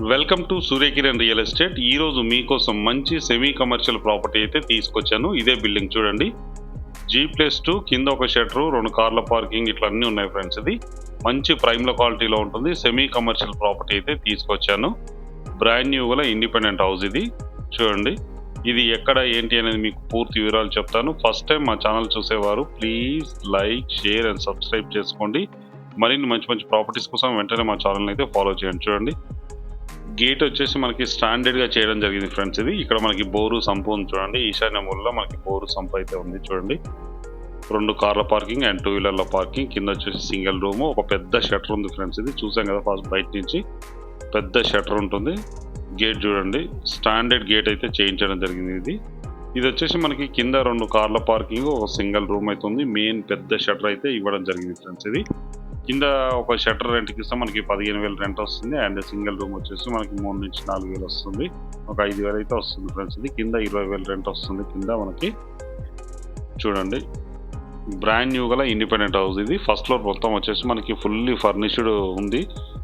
Welcome to Surya Kiran real estate. ఈ రోజు మీకోసం మంచి సెమీ కమర్షియల్ ప్రాపర్టీ అయితే తీసుకొచ్చాను. ఇదే బిల్డింగ్ చూడండి. G+2 కింద ఒక షట్టరు, 2 కార్ల పార్కింగ్ ఇట్లా అన్నీ ఉన్నాయి ఫ్రెండ్స్. ఇది మంచి ప్రైమ్ క్వాలిటీలో ఉంటుంది. సెమీ కమర్షియల్ ప్రాపర్టీ అయితే తీసుకొచ్చాను. బ్రాండ్ న్యూ గల ఇండిపెండెంట్ హౌస్ ఇది చూడండి. ఇది ఎక్కడ ఏంటి అనేది మీకు పూర్తి వివరాలు చెప్తాను. ఫస్ట్ టైం మా ఛానల్ చూసేవారు please like, share and subscribe చేసుకోండి. మరిన్ని మంచి మంచి ప్రాపర్టీస్ కోసం వెంటనే మా ఛానల్ అయితే ఫాలో చేయండి. చూడండి, గేట్ వచ్చేసి మనకి స్టాండర్డ్గా చేయడం జరిగింది ఫ్రెండ్స్. ఇది ఇక్కడ మనకి బోరు సంపు ఉంది చూడండి. ఈశాన్య మూలలో మనకి బోరు సంపు అయితే ఉంది చూడండి. 2 కార్ల పార్కింగ్ అండ్ 2 వీలర్ల పార్కింగ్. కింద వచ్చేసి సింగిల్ రూమ్, ఒక పెద్ద షట్టర్ ఉంది ఫ్రెండ్స్. ఇది చూసాం కదా ఫస్ట్ బయట నుంచి పెద్ద షట్టర్ ఉంటుంది. గేట్ చూడండి, స్టాండర్డ్ గేట్ అయితే చేయించడం జరిగింది. ఇది వచ్చేసి మనకి కింద 2 కార్ల పార్కింగ్, ఒక సింగిల్ రూమ్ అయితే ఉంది. మెయిన్ పెద్ద షట్టర్ అయితే ఇవ్వడం జరిగింది ఫ్రెండ్స్. ఇది కింద ఒక షట్టర్ రెంట్కి ఇస్తే మనకి 15,000 రెంట్ వస్తుంది. అండ్ సింగిల్ రూమ్ వచ్చేసి మనకి 3 నుంచి 4,000 వస్తుంది. ఒక 5,000 అయితే వస్తుంది ఫ్రెండ్స్. ఇది కింద 20,000 రెంట్ వస్తుంది. కింద మనకి చూడండి, బ్రాండ్ న్యూ గల ఇండిపెండెంట్ హౌస్. ఇది ఫస్ట్ ఫ్లోర్ మొత్తం వచ్చేసి మనకి ఫుల్లీ ఫర్నిష్డ్ ఉంది.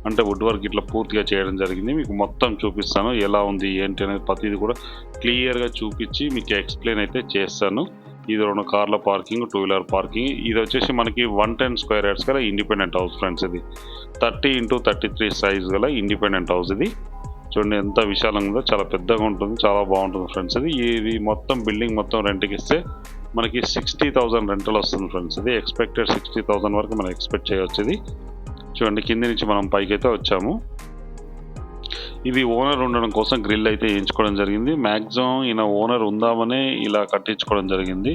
అంటే వుడ్ వర్క్ ఇట్లా పూర్తిగా చేయడం జరిగింది. మీకు మొత్తం చూపిస్తాను ఎలా ఉంది ఏంటి అనేది ప్రతిది కూడా క్లియర్గా చూపించి మీకు ఎక్స్ప్లెయిన్ అయితే చేస్తాను. ఇది 2 కార్ల పార్కింగ్, 2 వీలర్ పార్కింగ్. ఇది వచ్చేసి మనకి 110 స్క్వేర్ యార్డ్స్ గల ఇండిపెండెంట్ హౌస్ ఫ్రెండ్స్. ఇది 30x33 సైజ్ గల ఇండిపెండెంట్ హౌస్. ఇది చూడండి ఎంత విశాలంగా ఉందో, చాలా పెద్దగా ఉంటుంది, చాలా బాగుంటుంది ఫ్రెండ్స్. ఇది మొత్తం బిల్డింగ్ మొత్తం రెంట్కి ఇస్తే మనకి 60,000 రెంటల్ వస్తుంది ఫ్రెండ్స్. ఇది ఎక్స్పెక్టెడ్ 60,000 వరకు మనం ఎక్స్పెక్ట్ చేయవచ్చు. ఇది చూడండి, కింద నుంచి మనం పైకి అయితే వచ్చాము. ఇది ఓనర్ ఉండడం కోసం గ్రిల్ అయితే వేయించుకోవడం జరిగింది. మ్యాక్సిమం ఈయన ఓనర్ ఉందామనే ఇలా కట్టించుకోవడం జరిగింది.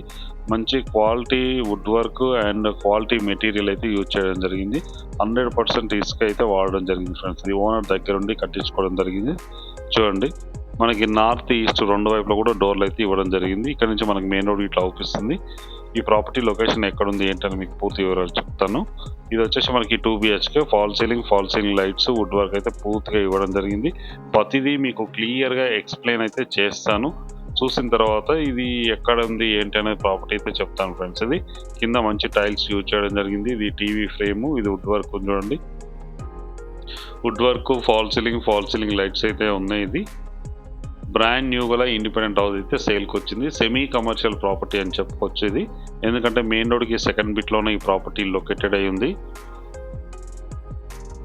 మంచి quality wood work and quality material అయితే యూజ్ చేయడం జరిగింది. 100% ఇసుక అయితే వాడడం జరిగింది ఫ్రెండ్స్. ఇది ఓనర్ దగ్గర ఉండి కట్టించుకోవడం జరిగింది. చూడండి, మనకి నార్త్ ఈస్ట్ 2 వైపులో కూడా డోర్లు అయితే ఇవ్వడం జరిగింది. ఇక్కడ నుంచి మనకి మెయిన్ రోడ్ ఇట్లా అవుపిస్తుంది. ఈ ప్రాపర్టీ లొకేషన్ ఎక్కడుంది ఏంటని మీకు పూర్తి వివరాలు చెప్తాను. ఇది వచ్చేసి మనకి 2 BHK, fall ceiling lights, wood work అయితే పూర్తిగా ఇవ్వడం జరిగింది. ప్రతిదీ మీకు క్లియర్గా ఎక్స్ప్లెయిన్ అయితే చేస్తాను. చూసిన తర్వాత ఇది ఎక్కడ ఉంది ఏంటి అనేది ప్రాపర్టీ అయితే చెప్తాను ఫ్రెండ్స్. ఇది కింద మంచి టైల్స్ యూజ్ చేయడం జరిగింది. ఇది టీవీ ఫ్రేము, ఇది వుడ్ వర్క్ చూడండి. Wood work, fall ceiling lights అయితే ఉన్నాయి. ఇది బ్రాండ్ న్యూ గల ఇండిపెండెంట్ హౌస్ అయితే సేల్కి వచ్చింది. సెమీ కమర్షియల్ ప్రాపర్టీ అని చెప్పుకోవచ్చు ఇది. ఎందుకంటే మెయిన్ రోడ్కి సెకండ్ బిట్లోనే ఈ ప్రాపర్టీ లొకేటెడ్ అయి ఉంది.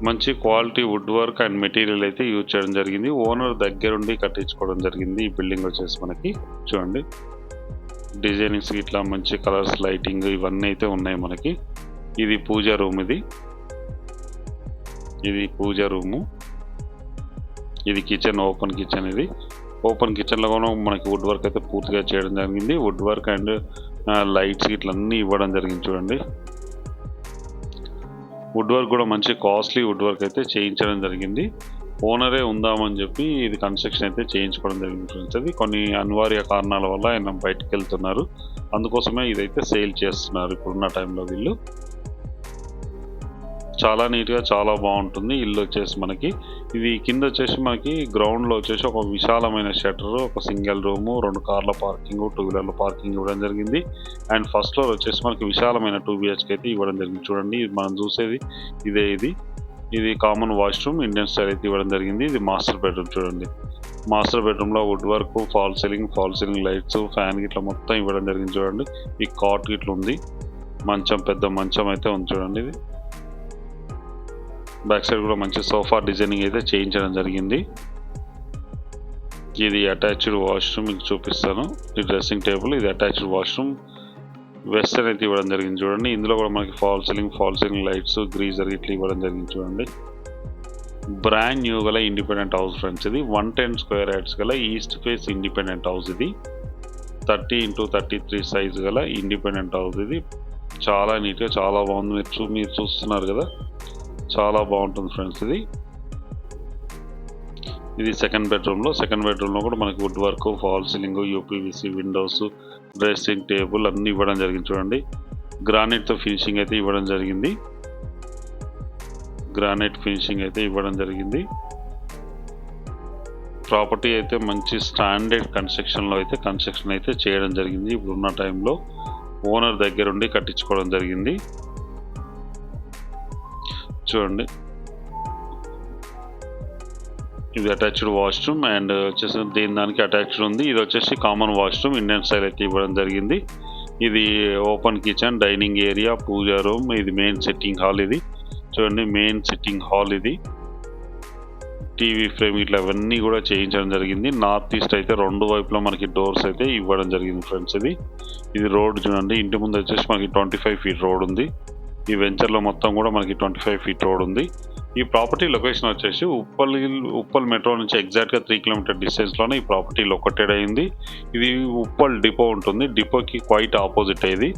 మంచి quality wood work and material అయితే యూజ్ చేయడం జరిగింది. ఓనర్ దగ్గరుండి కట్టించుకోవడం జరిగింది. ఈ బిల్డింగ్ వచ్చేసి మనకి చూడండి, డిజైనింగ్స్ ఇట్లా మంచి కలర్స్, లైటింగ్ ఇవన్నీ అయితే ఉన్నాయి మనకి. ఇది పూజా రూమ్. ఇది పూజా రూము. ఇది కిచెన్, ఓపెన్ కిచెన్. ఇది ఓపెన్ కిచెన్లో కూడా మనకి వుడ్ వర్క్ అయితే పూర్తిగా చేయడం జరిగింది. వుడ్ వర్క్ అండ్ లైట్స్ ఇట్లా అన్నీ ఇవ్వడం జరిగింది చూడండి. వుడ్ వర్క్ కూడా మంచి కాస్ట్లీ వుడ్ వర్క్ అయితే చేయించడం జరిగింది. ఓనరే ఉందామని చెప్పి ఇది కన్స్ట్రక్షన్ అయితే చేయించుకోవడం జరిగింది ఫ్రెండ్స్. అది కొన్ని అనివార్య కారణాల వల్ల ఆయన బయటకు వెళ్తున్నారు. అందుకోసమే ఇదైతే సేల్ చేస్తున్నారు ఇప్పుడున్న టైంలో వీళ్ళు. చాలా నీట్గా చాలా బాగుంటుంది ఇల్లు వచ్చేసి మనకి. ఇది కింద వచ్చేసి మనకి గ్రౌండ్లో వచ్చేసి ఒక విశాలమైన షట్టర్, ఒక సింగిల్ రూము, 2 కార్ల పార్కింగ్, 2 వీలర్ల పార్కింగ్ ఇవ్వడం జరిగింది. అండ్ ఫస్ట్ ఫ్లోర్ వచ్చేసి మనకి విశాలమైన 2 BHK అయితే ఇవ్వడం జరిగింది. చూడండి, ఇది మనం చూసేది ఇదే. ఇది కామన్ వాష్రూమ్, ఇండియన్ స్టైల్ అయితే ఇవ్వడం జరిగింది. ఇది మాస్టర్ బెడ్రూమ్. చూడండి, మాస్టర్ బెడ్రూమ్లో wood work, fall ceiling lights, fan ఇట్లా మొత్తం ఇవ్వడం జరిగింది. చూడండి, ఈ కాట్ ఇట్లా ఉంది, మంచం, పెద్ద మంచం అయితే ఉంది చూడండి. ఇది బ్యాక్ సైడ్ కూడా మంచి సోఫా డిజైనింగ్ అయితే చేయించడం జరిగింది. ఇది అటాచ్డ్ వాష్రూమ్ మీకు చూపిస్తాను. ఇది డ్రెస్సింగ్ టేబుల్, ఇది అటాచ్డ్ వాష్రూమ్. వెస్టర్న్ అయితే ఇవ్వడం జరిగింది చూడండి. ఇందులో కూడా మనకి ఫాల్ సీలింగ్ లైట్స్, గ్రీజర్ ఇట్లా ఇవ్వడం జరిగింది చూడండి. బ్రాండ్ న్యూ గల ఇండిపెండెంట్ హౌస్ ఫ్రెండ్స్. ఇది 110 స్క్వేర్ యార్డ్స్ గల ఈస్ట్ ఫేస్ ఇండిపెండెంట్ హౌస్. ఇది 30x33 సైజ్ గల ఇండిపెండెంట్ హౌస్. ఇది చాలా నీట్గా చాలా బాగుంది. మీరు చూస్తున్నారు కదా, చాలా బాగుంటుంది ఫ్రెండ్స్. ఇది సెకండ్ బెడ్రూమ్లో కూడా మనకి wood work, fall ceiling, UPVC Windows, dressing table అన్నీ ఇవ్వడం జరిగింది చూడండి. గ్రానైట్తో ఫినిషింగ్ అయితే ఇవ్వడం జరిగింది. ప్రాపర్టీ అయితే మంచి స్టాండర్డ్ కన్స్ట్రక్షన్ అయితే చేయడం జరిగింది. ఇప్పుడున్న టైంలో ఓనర్ దగ్గరుండి కట్టించుకోవడం జరిగింది. చూడండి, ఇది అటాచ్డ్ వాష్రూమ్ అండ్ వచ్చేసి దానికి అటాచ్డ్ ఉంది. ఇది వచ్చేసి కామన్ వాష్రూమ్ ఇండియన్ స్టైల్ అయితే ఇవ్వడం జరిగింది. ఇది ఓపెన్ కిచెన్, డైనింగ్ ఏరియా, పూజా రూమ్, ఇది మెయిన్ సిట్టింగ్ హాల్. ఇది చూడండి మెయిన్ సిట్టింగ్ హాల్. ఇది టీవీ ఫ్రేమ్ ఇట్లా అవన్నీ కూడా చేయించడం జరిగింది. నార్త్ ఈస్ట్ అయితే రెండు వైపులా మనకి డోర్స్ అయితే ఇవ్వడం జరిగింది ఫ్రెండ్స్. ఇది రోడ్ చూడండి, ఇంటి ముందు వచ్చేసి మనకి 25 ఫీట్ రోడ్ ఉంది. ఈ వెంచర్లో మొత్తం కూడా మనకి 25 ఫీట్ రోడ్ ఉంది. ఈ ప్రాపర్టీ లొకేషన్ వచ్చేసి ఉప్పల్ మెట్రో నుంచి ఎగ్జాక్ట్గా 3 కిలోమీటర్ డిస్టెన్స్లోనే ఈ ప్రాపర్టీ లొకేటెడ్ అయింది. ఇది ఉప్పల్ డిపో ఉంటుంది, డిపోకి క్వైట్ ఆపోజిట్ అయ్యేది.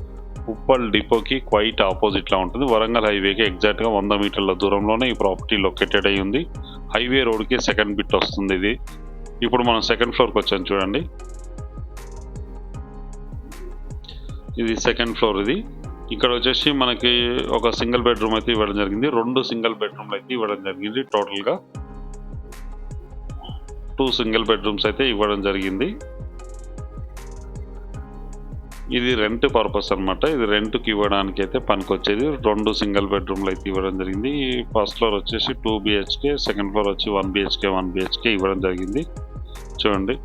ఉప్పల్ డిపోకి క్వైట్ ఆపోజిట్లో ఉంటుంది. వరంగల్ హైవేకి ఎగ్జాక్ట్గా 100 మీటర్ల దూరంలోనే ఈ ప్రాపర్టీ లొకేటెడ్ అయి ఉంది. హైవే రోడ్కి సెకండ్ బిట్ వస్తుంది ఇది. ఇప్పుడు మనం సెకండ్ ఫ్లోర్కి వచ్చాం చూడండి. ఇది సెకండ్ ఫ్లోర్. ఇది ఇక్కడ వచ్చేసి మనకి ఒక సింగిల్ బెడ్రూమ్ అయితే ఇవ్వడం జరిగింది. 2 సింగిల్ బెడ్రూమ్లు అయితే ఇవ్వడం జరిగింది. టోటల్గా 2 సింగిల్ బెడ్రూమ్స్ అయితే ఇవ్వడం జరిగింది. ఇది రెంట్ పర్పస్ అనమాట. ఇది రెంట్కి ఇవ్వడానికి అయితే పనికొచ్చేది. 2 సింగిల్ బెడ్రూమ్లు అయితే ఇవ్వడం జరిగింది. ఫస్ట్ ఫ్లోర్ వచ్చేసి 2 బిహెచ్కే, సెకండ్ ఫ్లోర్ వచ్చి 1 బిహెచ్కే ఇవ్వడం జరిగింది. చూడండి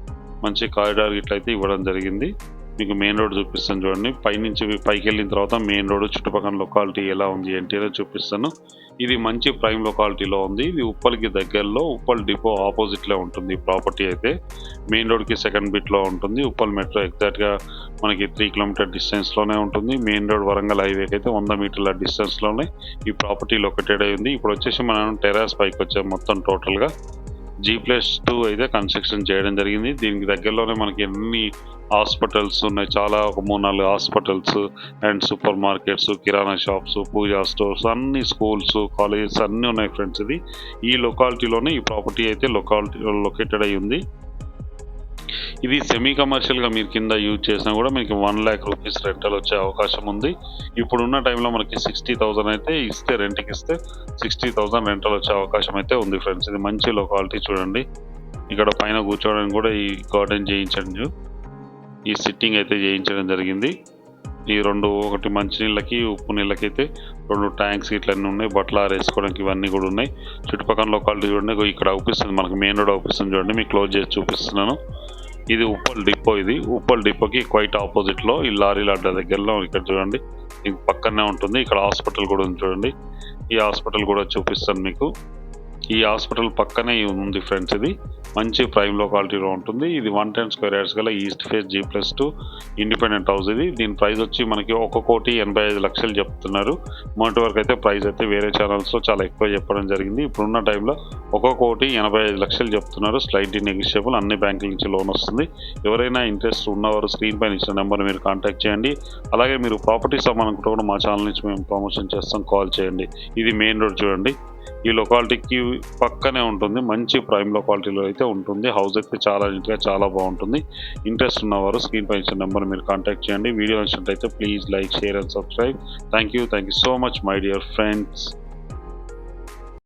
మంచి కారిడార్ ఇట్లయితే ఇవ్వడం జరిగింది. మీకు మెయిన్ రోడ్ చూపిస్తాను చూడండి. పైనుంచి పైకి వెళ్ళిన తర్వాత మెయిన్ రోడ్ చుట్టుపక్కల లొకాలిటీ ఎలా ఉంది ఏంటి అనేది చూపిస్తాను. ఇది మంచి ప్రైమ్ లొకాలిటీలో ఉంది. ఇది ఉప్పల్కి దగ్గరలో ఉప్పల్ డిపో ఆపోజిట్లో ఉంటుంది ఈ ప్రాపర్టీ అయితే. మెయిన్ రోడ్కి సెకండ్ బిట్లో ఉంటుంది. ఉప్పల్ మెట్రో ఎగ్జాక్ట్గా మనకి 3 కిలోమీటర్ డిస్టెన్స్లోనే ఉంటుంది. మెయిన్ రోడ్ వరంగల్ హైవేకి అయితే 100 మీటర్ల డిస్టెన్స్లోనే ఈ ప్రాపర్టీ లొకేటెడ్ అయింది. ఇప్పుడు వచ్చేసి మనం టెర్రస్ పైకి వచ్చాం. మొత్తం టోటల్గా G+2 అయితే కన్స్ట్రక్షన్ చేయడం జరిగింది. దీనికి దగ్గరలోనే మనకి ఎన్ని హాస్పిటల్స్ ఉన్నాయి, చాలా ఒక 3-4 హాస్పిటల్స్ అండ్ సూపర్ మార్కెట్స్, కిరాణా షాప్స్, పూజా స్టోర్స్, అన్ని స్కూల్స్, కాలేజెస్ అన్నీ ఉన్నాయి ఫ్రెండ్స్. ఈ లొకాలిటీలోనే ఈ ప్రాపర్టీ అయితే లొకేటెడ్ అయి ఉంది. ఇది సెమీ కమర్షియల్గా మీరు కింద యూజ్ చేసినా కూడా మీకు 1 lakh రూపీస్ రెంటల్ వచ్చే అవకాశం ఉంది. ఇప్పుడున్న టైంలో మనకి 60,000 అయితే ఇస్తే, రెంట్కి ఇస్తే 60,000 రెంటల్ వచ్చే అవకాశం అయితే ఉంది ఫ్రెండ్స్. ఇది మంచి లొకాలిటీ చూడండి. ఇక్కడ పైన కూర్చోవడానికి కూడా ఈ గార్డెన్ చేయించండి, ఈ సిట్టింగ్ అయితే చేయించడం జరిగింది. ఈ ఒకటి మంచినీళ్ళకి, ఉప్పు నీళ్ళకైతే 2 ట్యాంక్స్ ఇట్లన్నీ ఉన్నాయి. బట్టలు ఆరేసుకోవడానికి ఇవన్నీ కూడా ఉన్నాయి. చుట్టుపక్కల లొకాలిటీ చూడండి. ఇక్కడ అవుపిస్తుంది మనకి మెయిన్ రోడ్ అవుపిస్తుంది చూడండి. మీకు క్లోజ్ చేసి చూపిస్తున్నాను. ఇది ఉప్పల్ డిపో. ఇది ఉప్పల్ డిపోకి క్వైట్ ఆపోజిట్లో ఈ లారీల అడ్డ దగ్గరలో ఇక్కడ చూడండి. ఇది పక్కనే ఉంటుంది. ఇక్కడ హాస్పిటల్ కూడా ఉంది చూడండి. ఈ హాస్పిటల్ కూడా చూపిస్తాను మీకు. ఈ హాస్పిటల్ పక్కనే ఉంది ఫ్రెండ్స్. ఇది మంచి ప్రైమ్ లొకాలిటీలో ఉంటుంది. ఇది 110 స్క్వేర్ యార్డ్స్ గల east face G+2 independent house. దీని ప్రైస్ వచ్చి మనకి 1,85,00,000 చెప్తున్నారు. మొన్నటి వరకు అయితే ప్రైస్ అయితే వేరే ఛానల్స్లో చాలా ఎక్కువ చెప్పడం జరిగింది. ఇప్పుడున్న టైంలో 1,85,00,000 చెప్తున్నారు. స్లైడ్లీ నెగిషియబుల్, అన్ని బ్యాంకుల నుంచి లోన్ వస్తుంది. ఎవరైనా ఇంట్రెస్ట్ ఉన్నవారు స్క్రీన్ పైన ఇచ్చిన నెంబర్ మీరు కాంటాక్ట్ చేయండి. అలాగే మీరు ప్రాపర్టీస్ అమ్మాలనుకుంటే కూడా మా ఛానల్ నుంచి మేము ప్రమోషన్ చేస్తాం, కాల్ చేయండి. ఇది మెయిన్ రోడ్ చూడండి. ఈ లొకాలిటీకి పక్కనే ఉంటుంది. మంచి ప్రైమ్ లొకాలిటీలో అయితే ఉంటుంది. హౌస్ అయితే చాలా నీట్గా, చాలా బాగుంటుంది. ఇంట్రెస్ట్ ఉన్నవారు స్క్రీన్ పై ఇచ్చిన నెంబర్ మీరు కాంటాక్ట్ చేయండి. వీడియో నచ్చినట్లయితే please like, share and subscribe. Thank you so much my dear friends.